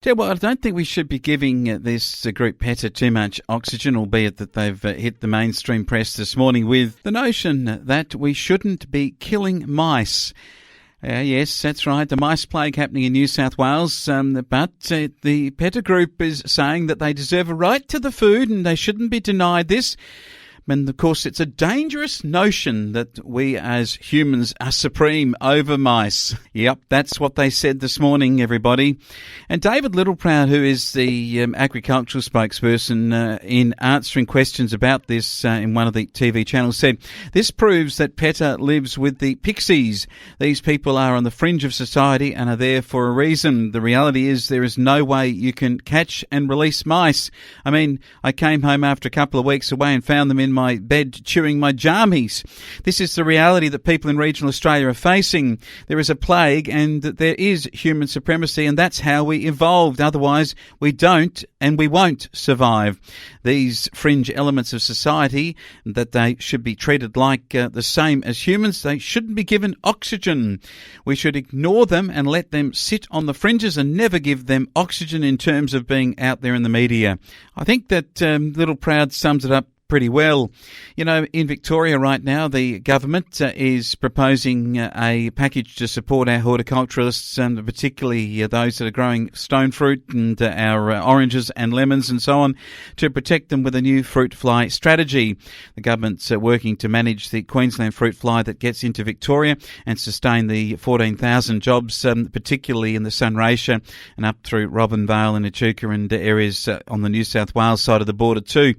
Yeah, well, I don't think we should be giving this group PETA too much oxygen, albeit that they've hit the mainstream press this morning with the notion that we shouldn't be killing mice. Yes, that's right, the mice plague happening in New South Wales, but the PETA group is saying that they deserve a right to the food and they shouldn't be denied this. And of course, it's a dangerous notion that we as humans are supreme over mice. Yep, that's what they said this morning, everybody. And David Littleproud, who is the agricultural spokesperson in answering questions about this in one of the TV channels, said, "This proves that PETA lives with the pixies. These people are on the fringe of society and are there for a reason. The reality is there is no way you can catch and release mice. I mean, I came home after a couple of weeks away and found them in my bed chewing my jammies. This is the reality that people in regional Australia are facing. There is a plague and there is human supremacy, and that's how we evolved. Otherwise, we don't and we won't survive. These fringe elements of society, that they should be treated like the same as humans. They shouldn't be given oxygen. We should ignore them and let them sit on the fringes and never give them oxygen in terms of being out there in the media." I think that Littleproud sums it up pretty well. You know, in Victoria right now, the government is proposing a package to support our horticulturalists, and particularly those that are growing stone fruit and our oranges and lemons and so on, to protect them with a new fruit fly strategy. The government's working to manage the Queensland fruit fly that gets into Victoria and sustain the 14,000 jobs, particularly in the Sunraysia and up through Robinvale and Echuca and areas on the New South Wales side of the border too.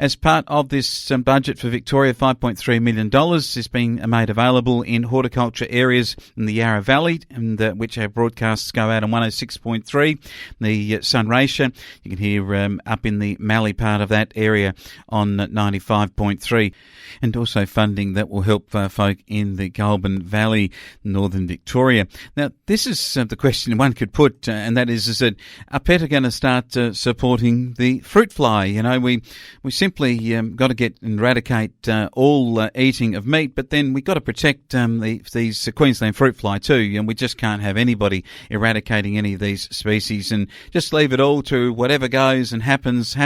As part of this budget for Victoria, $5.3 million is being made available in horticulture areas in the Yarra Valley, and which our broadcasts go out on 106.3. The Sunraysia, you can hear up in the Mallee part of that area on 95.3. And also funding that will help folk in the Goulburn Valley, northern Victoria. Now, this is the question one could put, and that is that are PETA going to start supporting the fruit fly? You know, we simply got to get and eradicate all eating of meat, but then we've got to protect these Queensland fruit fly too, and we just can't have anybody eradicating any of these species and just leave it all to whatever goes and happens.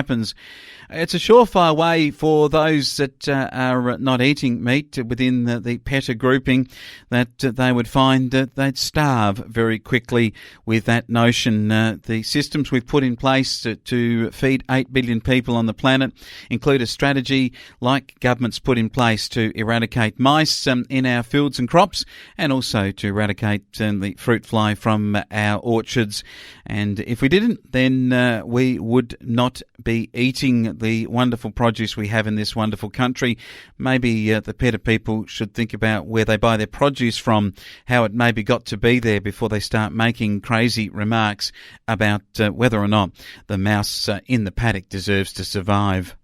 It's a surefire way for those that are not eating meat within the PETA grouping that they would find that they'd starve very quickly with that notion. The systems we've put in place to feed 8 billion people on the planet include a strategy like governments put in place to eradicate mice in our fields and crops, and also to eradicate the fruit fly from our orchards. And if we didn't, then we would not be eating the wonderful produce we have in this wonderful country. Maybe the PETA people should think about where they buy their produce from, how it maybe got to be there before they start making crazy remarks about whether or not the mouse in the paddock deserves to survive.